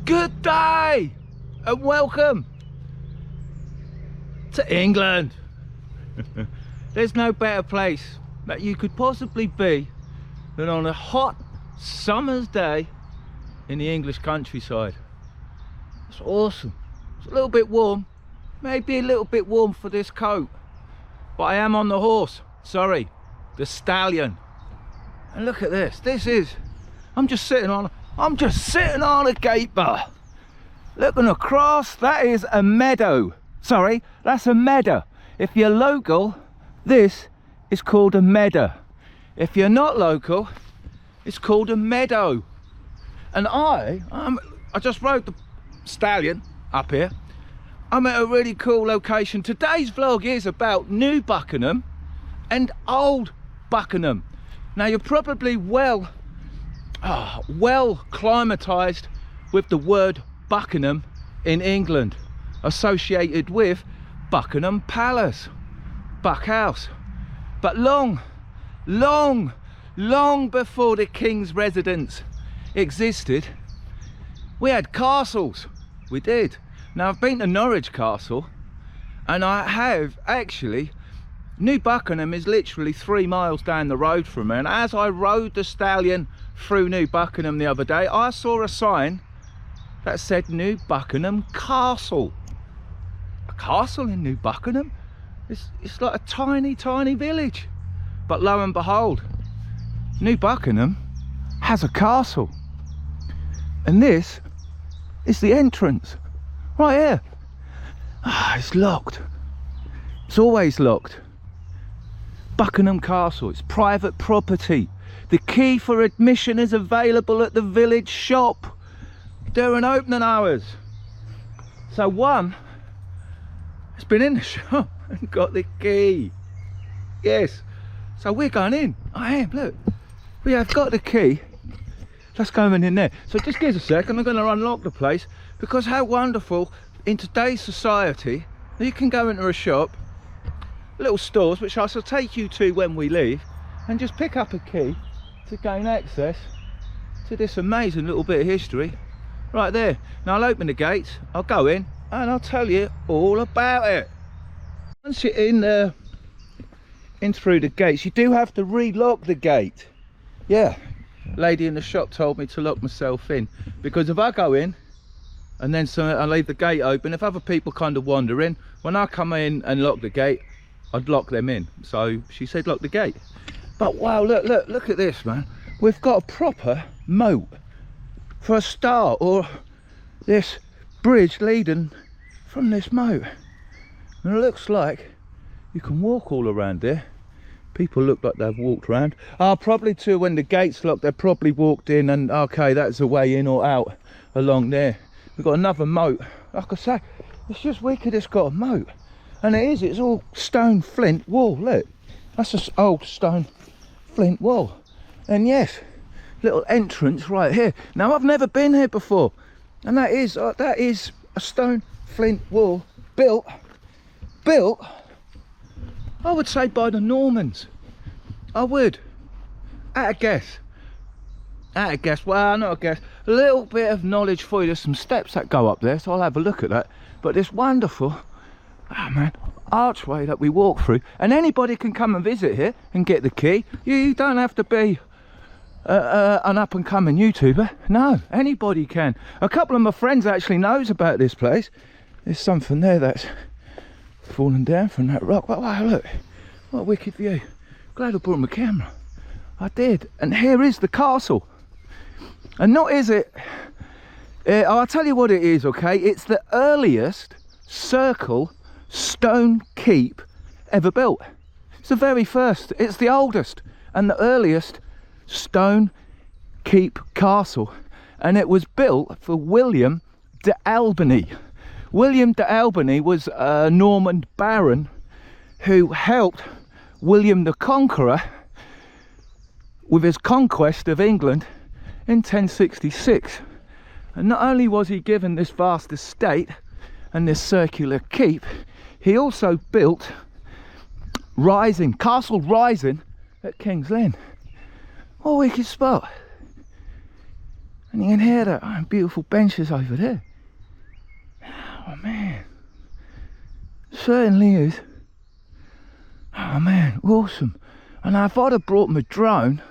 Good day and welcome to England. There's no better place that you could possibly be than on a hot summer's day in the English countryside. It's awesome. It's a little bit warm, maybe a little bit warm for this coat, but I am on the horse, sorry, the stallion. And look at this. I'm just sitting on a gate bar, looking across. That is a meadow. Sorry, that's a meadow. If you're local, this is called a meadow. If you're not local, it's called a meadow. And I just rode the stallion up here. I'm at a really cool location. Today's vlog is about New Buckenham and Old Buckenham. Now you're probably well climatized with the word Buckenham in England, associated with Buckingham Palace, Buckhouse. But long before the King's residence existed, we had castles. We did. Now I've been to Norwich Castle, and I have actually, New Buckenham is literally 3 miles down the road from me, and as I rode the stallion through New Buckenham the other day, I saw a sign that said New Buckenham Castle. A castle in New Buckenham? It's like a tiny village. But lo and behold, New Buckenham has a castle. And this is the entrance, right here. It's locked. It's always locked. Buckenham Castle, it's private property. The key for admission is available at the village shop during opening hours. So one has been in the shop and got the key. Yes. So we're going in. I am, look. We have got the key. Let's go in there. So just give us a second. I'm going to unlock the place, because how wonderful in today's society you can go into a shop, little stores, which I shall take you to when we leave, and just pick up a key to gain access to this amazing little bit of history right there. Now I'll open the gates, I'll go in, and I'll tell you all about it. Once you're in through the gates, you do have to relock the gate. Yeah, lady in the shop told me to lock myself in, because if I go in and then I leave the gate open, if other people kind of wander in, when I come in and lock the gate, I'd lock them in. So she said lock the gate. But wow, look at this, man. We've got a proper moat for a start, or this bridge leading from this moat. And it looks like you can walk all around there. People look like they've walked around. Probably too, when the gate's locked, they've probably walked in, and okay, that's the way in or out along there. We've got another moat. Like I say, it's just wicked. It's got a moat. And it's all stone flint wall. Look, that's an old stone flint wall. And yes, little entrance right here. Now I've never been here before, and that is a stone flint wall built, I would say, by the Normans. I would, at a guess, well, not a guess, a little bit of knowledge for you. There's some steps that go up there, so I'll have a look at that. But this wonderful, archway that we walk through, and anybody can come and visit here and get the key. You don't have to be an up and coming YouTuber. No, anybody can. A couple of my friends actually knows about this place. There's something there that's fallen down from that rock. But wow, look, what a wicked view. Glad I brought my camera. I did. And here is the castle. And not is it, I'll tell you what it is, okay? It's the earliest circle stone keep ever built. It's the very first, it's the oldest and the earliest stone keep castle, and it was built for William de Albany. William de Albany was a Norman baron who helped William the Conqueror with his conquest of England in 1066. And not only was he given this vast estate and this circular keep, he also built Castle Rising at King's Lynn. What a wicked spot. And you can hear that beautiful benches over there. Oh man, certainly is. Oh man, awesome. And now if I'd have brought my drone,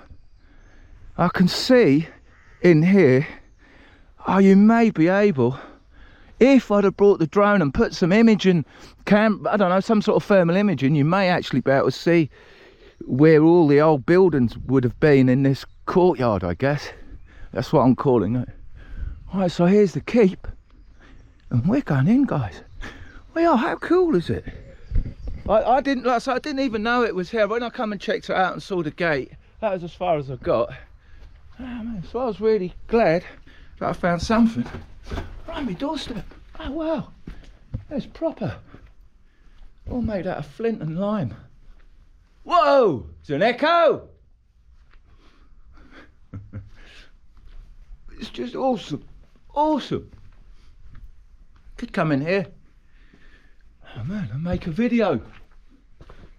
I can see in here, you may be able, if I'd have brought the drone and put some imaging I don't know, some sort of thermal imaging, you may actually be able to see where all the old buildings would have been in this courtyard, I guess. That's what I'm calling it. Alright, so here's the keep. And we're going in, guys. We are. How cool is it? I didn't even know it was here. When I come and checked it out and saw the gate, that was as far as I got. Oh, man. So I was really glad that I found something right on my doorstep. Oh wow, that's proper. All made out of flint and lime. Whoa, it's an echo. It's just awesome, awesome. Could come in here, oh man, and make a video.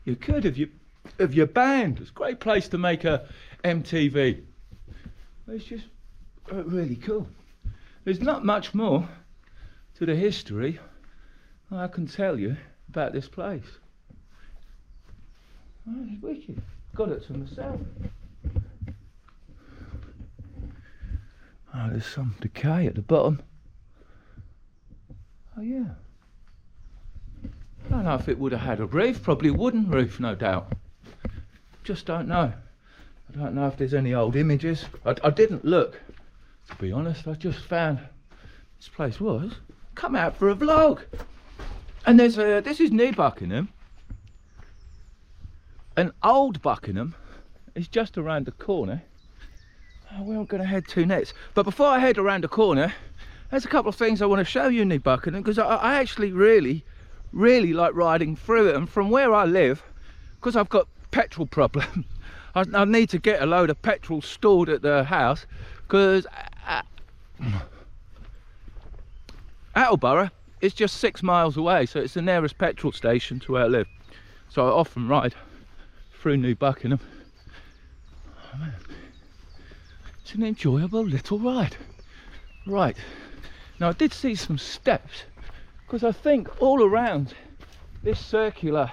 You could of your band. It's a great place to make a MTV. It's just really cool. There's not much more to the history I can tell you about this place. Oh, it's wicked. Got it to myself. Oh, there's some decay at the bottom. Oh yeah. I don't know if it would have had a roof, probably a wooden roof, no doubt. Just don't know. I don't know if there's any old images. I didn't look, to be honest. I just found this place was come out for a vlog. And there's this is near Buckenham. And old Buckenham is just around the corner. Where I'm going to head to next. But before I head around the corner, there's a couple of things I want to show you near Buckenham, because I actually really like riding through it. And from where I live, because I've got petrol problem, I need to get a load of petrol stored at the house, because Attleborough is just 6 miles away, so it's the nearest petrol station to where I live. So I often ride through New Buckenham. Oh, man. It's an enjoyable little ride. Right, now I did see some steps, because I think all around this circular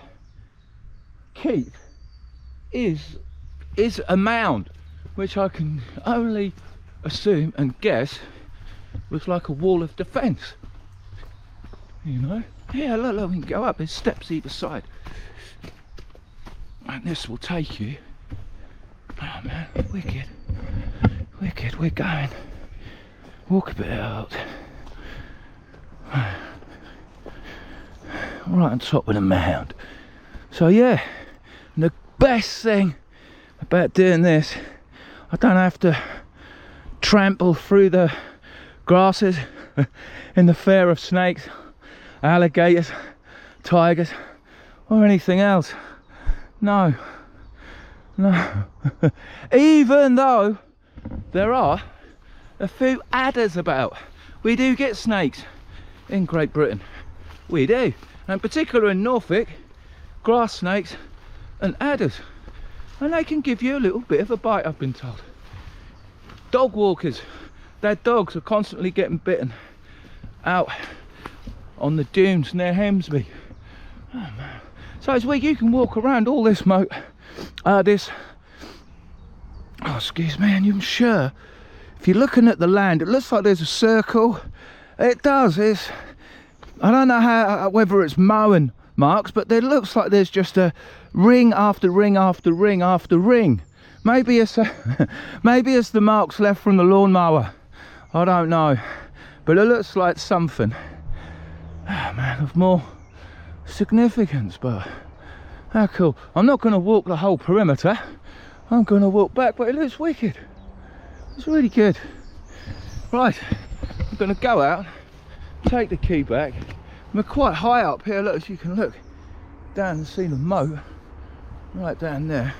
keep is a mound, which I can only assume and guess was like a wall of defence. You know? Yeah, look, we can go up, there's steps either side. And this will take you. Oh man, wicked. Wicked, we're going. Walk a bit out. Right on top of the mound. So yeah, and the best thing about doing this, I don't have to trample through the grasses in the fear of snakes, alligators, tigers, or anything else. No. Even though there are a few adders about. We do get snakes in Great Britain. We do. And particularly in Norfolk, grass snakes and adders. And they can give you a little bit of a bite, I've been told. Dog walkers, their dogs are constantly getting bitten out on the dunes near Hemsby. Oh man. So it's weird, you can walk around all this excuse me, and I'm sure if you're looking at the land, it looks like there's a circle. It does. I don't know whether it's mowing marks, but it looks like there's just a ring after ring after ring after ring. Maybe it's the marks left from the lawnmower. I don't know, but it looks like something. Oh man, of more significance. But how cool. I'm not going to walk the whole perimeter. I'm going to walk back, but it looks wicked. It's really good. Right, I'm going to go out, take the key back. We're quite high up here, look, as you can look down and see the moat right down there.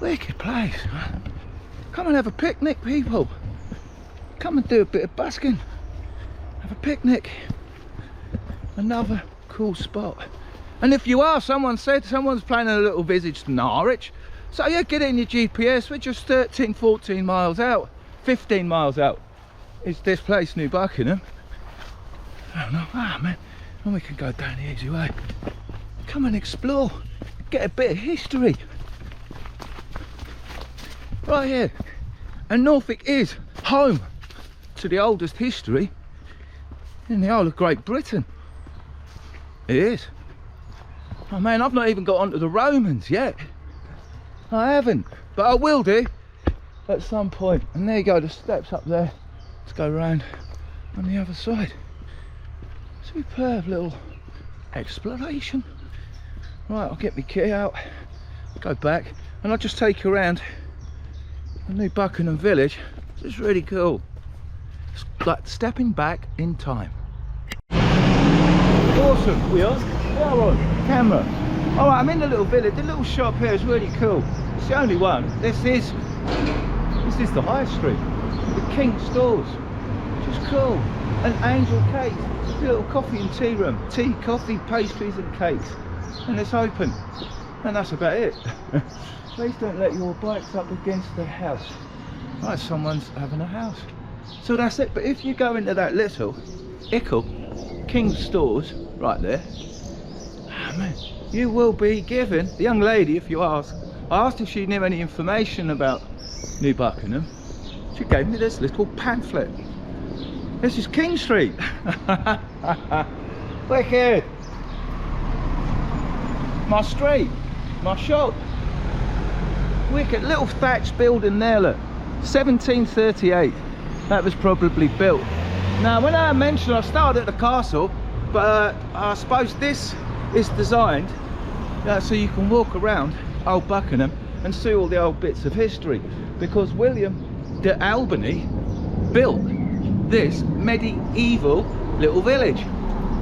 Wicked place. Come and have a picnic, people. Come and do a bit of busking. Have a picnic. Another cool spot. And if you are, someone's planning a little visit to Norwich, so yeah, get in your GPS. We're just 13, 14 miles out, 15 miles out is this place, New Buckenham. I don't know, man, and we can go down the easy way. Come and explore, get a bit of history right here. And Norfolk is home to the oldest history in the whole of Great Britain. It is. Oh man, I've not even got onto the Romans yet. I haven't, but I will do at some point. And there you go, the steps up there. Let's go around on the other side. Superb little exploration. Right, I'll get my key out, go back, and I'll just take you around the New Buckenham Village. It's really cool. It's like stepping back in time. Awesome, we are on camera. All right, I'm in the little village. The little shop here is really cool. It's the only one. This is the high street, the King's Stores, which is cool. An Angel Cake, a little coffee and tea room. Tea, coffee, pastries and cakes. And it's open. And that's about it. Please don't let your bikes up against the house. Right, someone's having a house. So that's it. But if you go into that little King's Stores right there, man, you will be given, the young lady, if you ask, I asked if she knew any information about New Buckenham. She gave me this little pamphlet. This is King Street. Wicked. My street, my shop. Wicked. Little thatched building there, look. 1738. That was probably built. Now, when I mentioned I started at the castle, but I suppose this is designed so you can walk around old Buckenham and see all the old bits of history, because William de Albany built this medieval little village,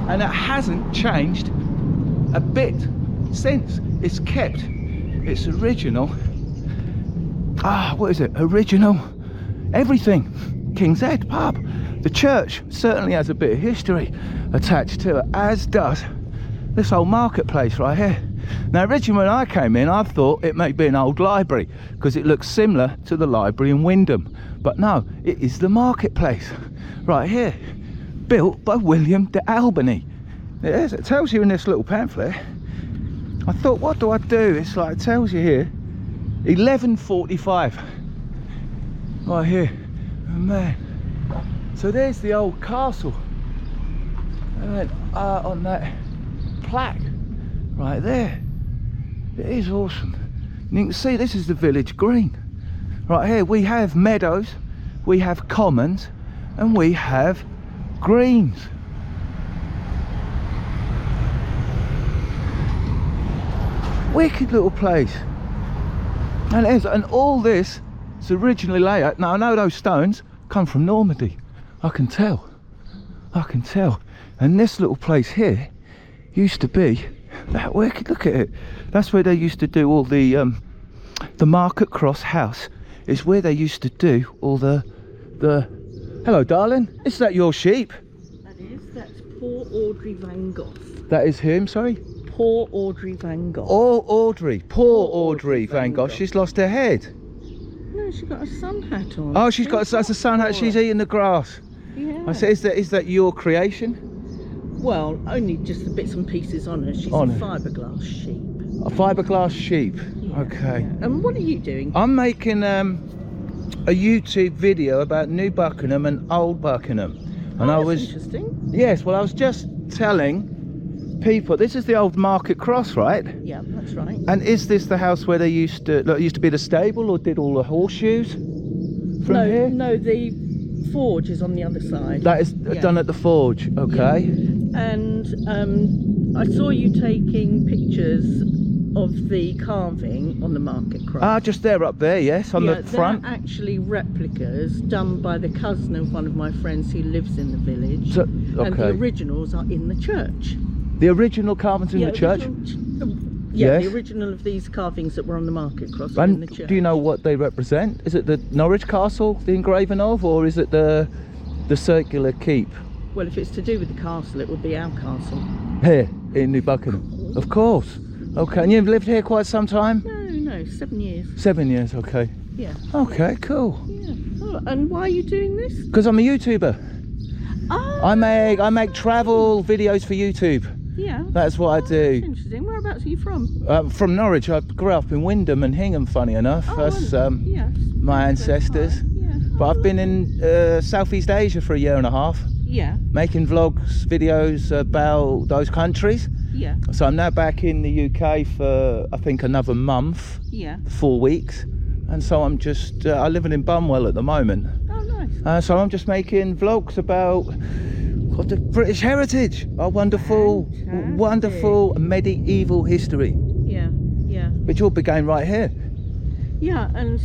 and it hasn't changed a bit since. It's kept its original, what is it, original everything. King's Head pub. The church certainly has a bit of history attached to it, as does this old marketplace right here. Now, originally when I came in, I thought it may be an old library because it looks similar to the library in Wyndham, but no, it is the marketplace right here, built by William de Albany. It is. It tells you in this little pamphlet. I thought, what do I do? It's like, it tells you here 1145 right here. Oh man, so there's the old castle, and then on that plaque right there, it is awesome. And you can see this is the village green right here. We have meadows, we have commons, and we have greens. Wicked little place. And it is, and all this is originally laid out. Now I know those stones come from Normandy, I can tell. And this little place here used to be that wicked. Look at it. That's where they used to do all the Market Cross house is where they used to do all the hello darling, is that your sheep? That is, that's poor Audrey Van Gogh. That is whom, sorry? Poor Audrey Van Gogh. Oh, Audrey, poor Audrey Van Gogh. She's lost her head. No, she's got a sun hat on. Oh, she's got a sun hat. She's eating the grass. Yeah. I said, is that your creation? Well, only just the bits and pieces on her. She's a fiberglass sheep. A fiberglass sheep. Yeah, Okay. Yeah. And what are you doing? I'm making a YouTube video about New Buckenham and Old Buckenham, and that's interesting. Yes. Well, I was just telling people this is the old Market Cross, right? Yeah, that's right. And is this the house where they used to be the stable, or did all the horseshoes from here? No, the forge is on the other side. That is done at the forge. Okay. Yeah. And I saw you taking pictures of the carving on the Market Cross. Just there, up there, yes, on the front. They're actually replicas done by the cousin of one of my friends who lives in the village. So, and the originals are in the church. The original carvings in the church? Yes. The original of these carvings that were on the Market Cross are in the church. Do you know what they represent? Is it the Norwich Castle, the engraving of, or is it the circular keep? Well, if it's to do with the castle, it would be our castle. Here in New Buckenham? Of course. Okay, and you've lived here quite some time? No, 7 years. 7 years, okay. Yeah. Okay, cool. Yeah. Oh, and why are you doing this? Because I'm a YouTuber. Oh, I make travel videos for YouTube. Yeah. That's what I do. That's interesting. Whereabouts are you from? From Norwich. I grew up in Wyndham and Hingham, funny enough. That's yes. my ancestors. Yeah. But I've been in Southeast Asia for a year and a half, Yeah. making vlogs, videos about those countries. Yeah. So I'm now back in the UK for, I think, another month, Yeah. 4 weeks. And so I'm just, I live in Bunwell at the moment. Oh, nice. So I'm just making vlogs about the British heritage, our wonderful, Fantastic. wonderful medieval history, Yeah. Yeah. which all began right here. Yeah, and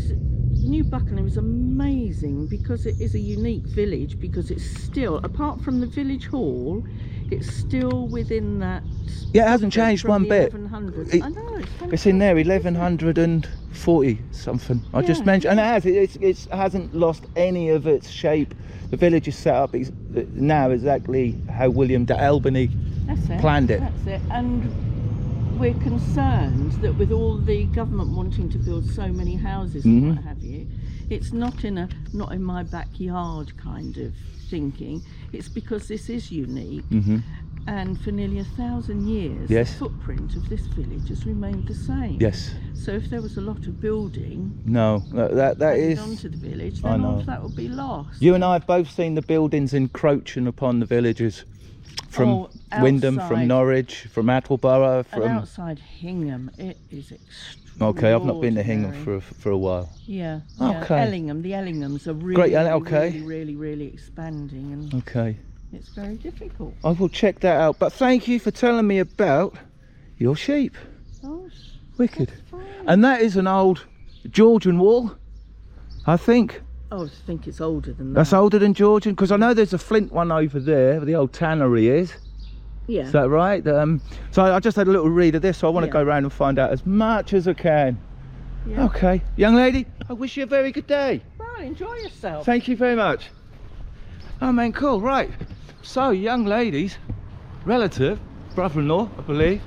New Buckenham is amazing because it is a unique village, because it's still, apart from the village hall, it's still within that. Yeah, it hasn't changed from one the bit. 1100s. I know, It's in there, fantastic, isn't it? 1140 something. I just Yeah. mentioned, and it hasn't lost any of its shape. The village is set up now exactly how William de Albany That's it. planned it. That's it. And we're concerned that with all the government wanting to build so many houses and what have you, it's not in my backyard kind of thinking. It's because this is unique. And for nearly 1,000 years, Yes. the footprint of this village has remained the same. Yes. So if there was a lot of building No, that added is. onto the village, I then all know. of that would be lost. You and I have both seen the buildings encroaching upon the villages from Wyndham, from outside. Norwich, from Attleborough, And from. outside Hingham, it is extraordinary. Okay, I've not been to Hingham for a while. Yeah. Okay. Ellingham, the Ellinghams are really, Great, okay. really expanding, and Okay, it's very difficult. I will check that out. But thank you for telling me about your sheep. Oh, Wicked. that's fine. And that is an old Georgian wall, I think. Oh, I think it's older than that. That's older than Georgian, because I know there's a flint one over there where the old tannery is. Yeah. Is that right? So I just had a little read of this, so I want to Yeah. go around and find out as much as I can. Yeah. Okay, young lady, I wish you a very good day. Right, enjoy yourself. Thank you very much. Oh man, cool, right. So, young lady's relative, brother-in-law, I believe,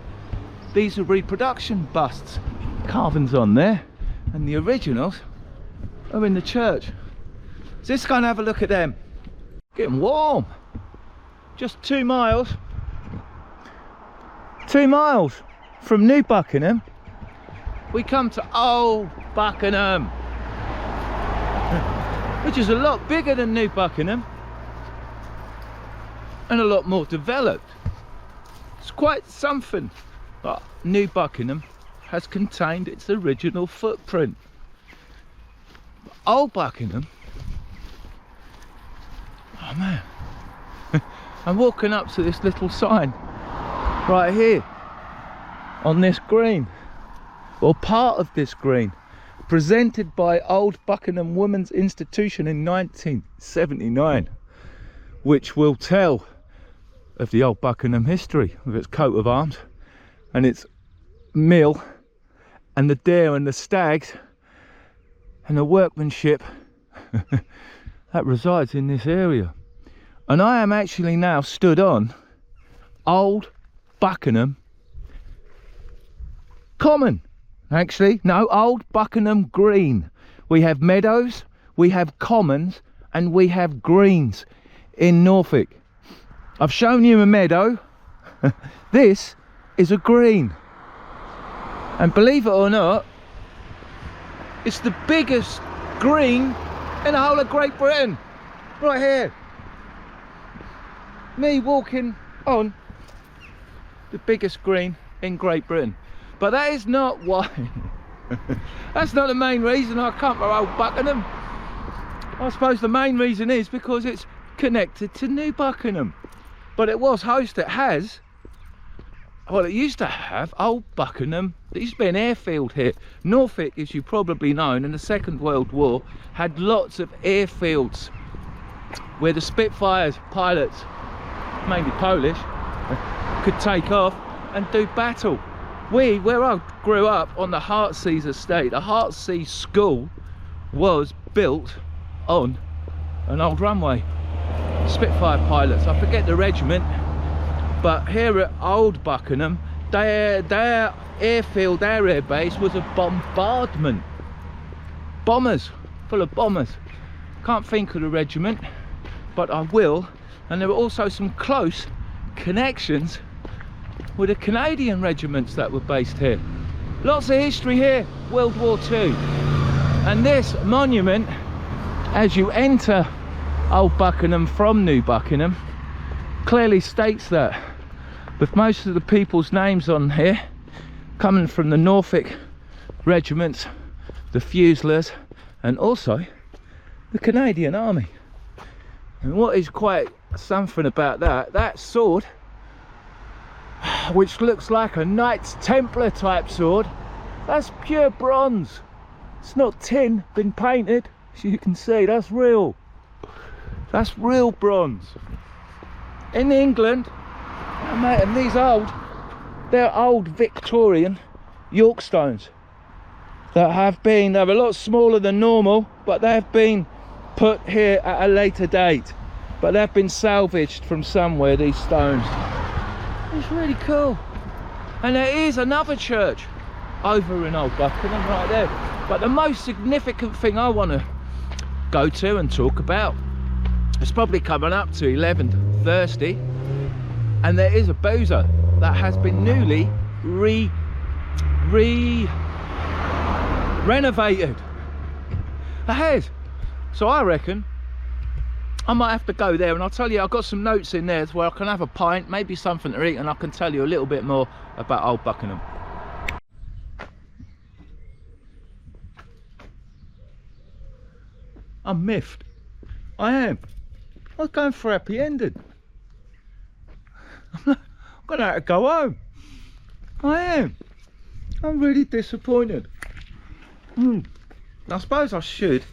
these are reproduction busts. Carvings on there, and the originals are in the church. So let's go and have a look at them. Getting warm. Just 2 miles. 2 miles from New Buckenham, we come to Old Buckenham, which is a lot bigger than New Buckenham and a lot more developed. It's quite something, but New Buckenham has contained its original footprint. Old Buckenham, oh man, I'm walking up to this little sign right here on this green, or part of this green, presented by Old Buckenham Women's Institution in 1979, which will tell of the Old Buckenham history with its coat of arms and its mill and the deer and the stags and the workmanship that resides in this area. And I am actually now stood on Old Buckenham Common. Actually, no, Old Buckenham Green. We have meadows, we have commons, and we have greens in Norfolk. I've shown you a meadow. This is a green. And believe it or not, it's the biggest green in the whole of Great Britain. Right here. Me walking on the biggest green in Great Britain. But that is not why. That's not the main reason I come to Old Buckenham. I suppose the main reason is because it's connected to New Buckenham. But it was hosted, it used to have Old Buckenham. There used to be an airfield here. Norfolk, as you probably know, in the Second World War, had lots of airfields where the Spitfires pilots, mainly Polish, could take off and do battle. Where I grew up on the Heartsease estate, the Heartsease School was built on an old runway. Spitfire pilots. I forget the regiment, but here at Old Buckenham, their airfield, their air base was a bombardment. Bombers, full of bombers. Can't think of the regiment, but I will. And there were also some close connections with the Canadian regiments that were based here. Lots of history here, World War II. And this monument, as you enter Old Buckenham from New Buckenham, clearly states that, with most of the people's names on here coming from the Norfolk regiments, the Fusiliers, and also the Canadian Army. And what is quite something about that sword, which looks like a Knights Templar type sword, that's pure bronze. It's not tin, been painted. As you can see, that's real. That's real bronze. In England, mate, and they're old Victorian York stones that they're a lot smaller than normal, but they've been put here at a later date. But they've been salvaged from somewhere, these stones. It's really cool. And there is another church over in Old Buckenham right there. But the most significant thing I want to go to and talk about, it's probably coming up to 11:30, and there is a boozer that has been newly renovated. It has. So I reckon I might have to go there, and I'll tell you, I've got some notes in there where I can have a pint, maybe something to eat, and I can tell you a little bit more about Old Buckenham. I'm miffed. I am. I was going for a happy ending. I'm gonna have to go home. I am. I'm really disappointed. I suppose I should.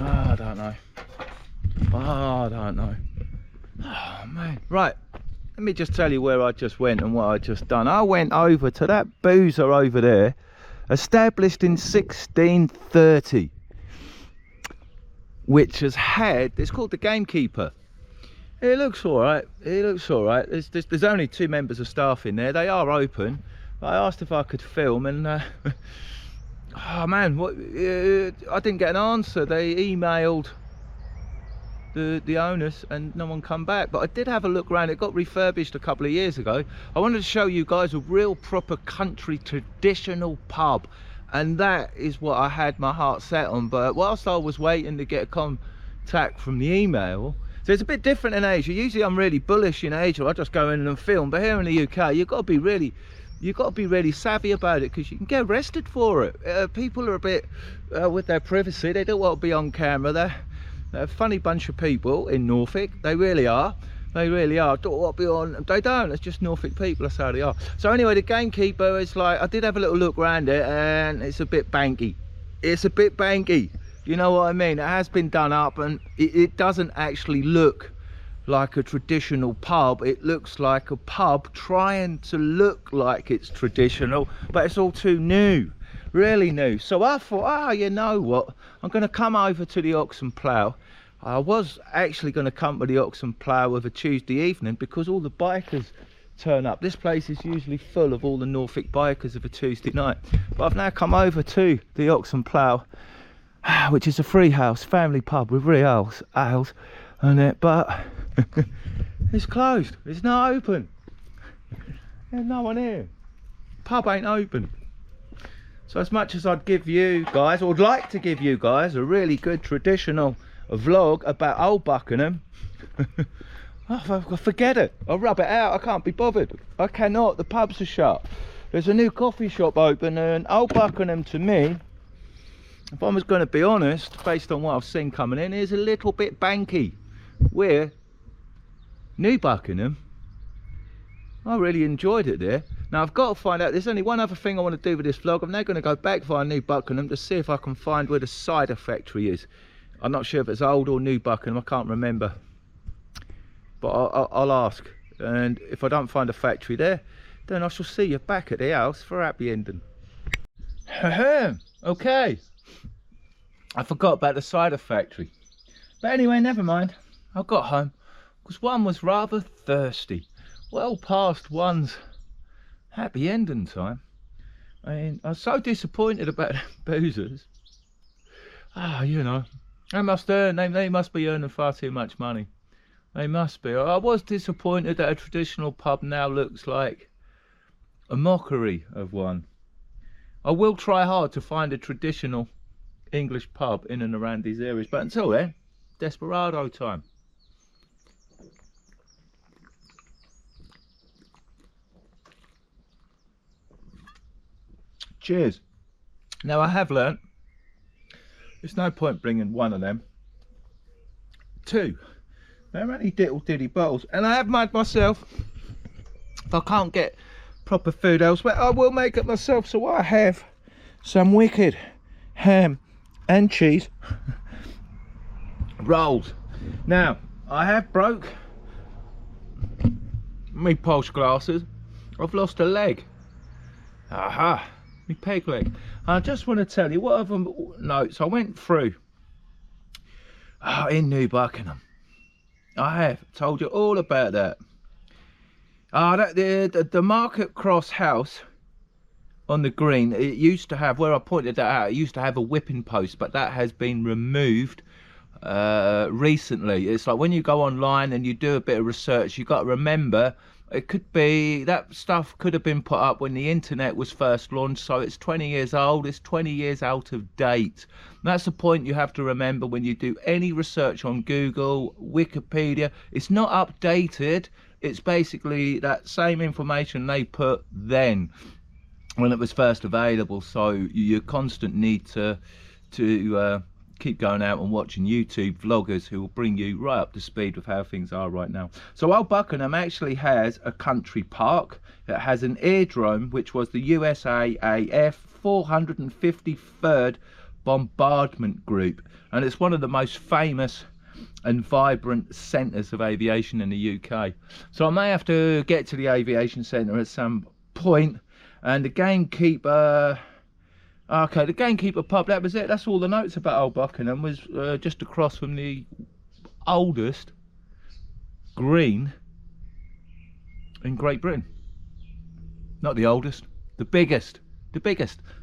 I don't know. I don't know. Oh man. Right. Let me just tell you where I just went and what I just done. I went over to that boozer over there, established in 1630. Which has had, it's called the Gamekeeper. It looks all right. It looks all right. There's only 2 members of staff in there. They are open. I asked if I could film, and oh man, I didn't get an answer. They emailed the owners, and no one come back. But I did have a look around. It got refurbished a couple of years ago. I wanted to show you guys a real proper country traditional pub. And that is what I had my heart set on. But whilst I was waiting to get a contact from the email, so it's a bit different in Asia. Usually I'm really bullish in Asia, I just go in and film. But here in the UK, you've got to be really savvy about it, because you can get arrested for it. People are a bit with their privacy. They don't want to be on camera. They're a funny bunch of people in Norfolk. They really are. They really are. Don't want to be on. They don't. It's just Norfolk people. That's how they are. So anyway, the Gamekeeper is like, I did have a little look around it, and it's a bit banky. It's a bit banky. You know what I mean? It has been done up, and it doesn't actually look like a traditional pub. It looks like a pub trying to look like it's traditional, but it's all too new, really new. So I thought, you know what? I'm going to come over to the Ox and Plough. I was actually going to come to the Ox and Plough of a Tuesday evening, because all the bikers turn up. This place is usually full of all the Norfolk bikers of a Tuesday night. But I've now come over to the Ox and Plough, which is a free house, family pub with real ales on it, but it's closed. It's not open. There's no one here. Pub ain't open. So as much as I'd give you guys, or would like to give you guys, a really good traditional vlog about Old Buckenham, forget it. I'll rub it out. I can't be bothered. I cannot. The pubs are shut. There's a new coffee shop open, and Old Buckenham, to me, if I was going to be honest, based on what I've seen coming in, is a little bit banky. Where New Buckenham, I really enjoyed it there. Now I've got to find out, there's only one other thing I want to do with this vlog. I'm now going to go back via New Buckenham to see if I can find where the cider factory is. I'm not sure if it's Old or New Buckenham, I can't remember. But I'll ask. And if I don't find a factory there, then I shall see you back at the house for a happy ending. Okay. I forgot about the cider factory. But anyway, never mind. I got home because one was rather thirsty. Well past one's happy ending time. I mean, I was so disappointed about boozers. You know, they must be earning far too much money. They must be. I was disappointed that a traditional pub now looks like a mockery of one. I will try hard to find a traditional English pub in and around these areas, but until then, desperado time. Cheers. Now I have learnt there's no point bringing one of them. Two, they're only diddle diddy bottles, and I have made myself, if I can't get proper food elsewhere, I will make it myself. So I have some wicked ham and cheese rolls. Now I have broke me posh glasses. I've lost a leg. Aha, me peg leg. I just want to tell you what other notes I went through in New Buckenham. I have told you all about that. The Market Cross house on the green, it used to have, where I pointed that out, it used to have a whipping post, but that has been removed recently. It's like when you go online and you do a bit of research, you've got to remember it could be that stuff could have been put up when the internet was first launched, so it's 20 years old, it's 20 years out of date. And that's the point you have to remember when you do any research on Google, Wikipedia. It's not updated, it's basically that same information they put then when it was first available. So you constant need to keep going out and watching YouTube vloggers who will bring you right up to speed with how things are right now. So Old Buckenham actually has a country park. It has an aerodrome, which was the USAAF 453rd Bombardment Group, and it's one of the most famous and vibrant centres of aviation in the UK. So I may have to get to the aviation centre at some point, and the gamekeeper. Okay, the gamekeeper pub, that was it. That's all the notes about Old Buckenham, was just across from the oldest green in Great Britain. Not the oldest, the biggest.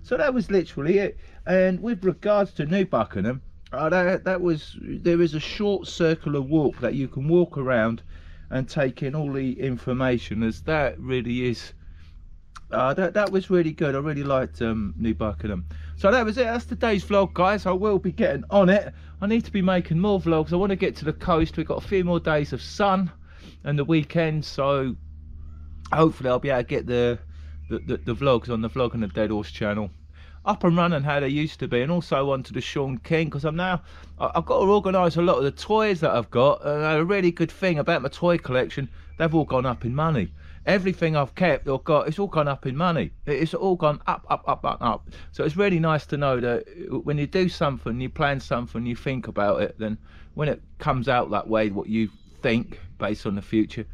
So that was literally it. And with regards to New Buckenham, there is a short circular walk that you can walk around and take in all the information, as that really is. That was really good. I really liked New Buckenham. So that was it. That's today's vlog, guys. I will be getting on it. I need to be making more vlogs. I want to get to the coast. We've got a few more days of sun and the weekend, so hopefully I'll be able to get the vlogs on the Vlog and the Dead Horse channel up and running how they used to be, and also onto the Sean King, because I've got to organise a lot of the toys that I've got. And a really good thing about my toy collection, they've all gone up in money. Everything I've kept or got, it's all gone up in money. It's all gone up. So it's really nice to know that when you do something, you plan something, you think about it, then when it comes out that way, what you think based on the future,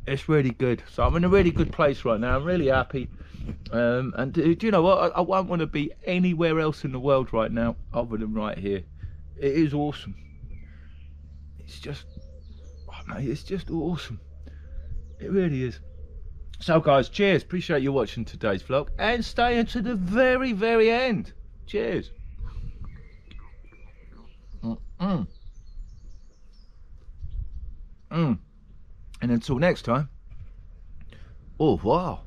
it's really good. So I'm in a really good place right now. I'm really happy. And do you know what? I won't want to be anywhere else in the world right now other than right here. It is awesome. It's just, mate, it's just awesome. It really is. So guys, cheers. Appreciate you watching today's vlog, and stay until the very, very end. Cheers. And until next time, au revoir.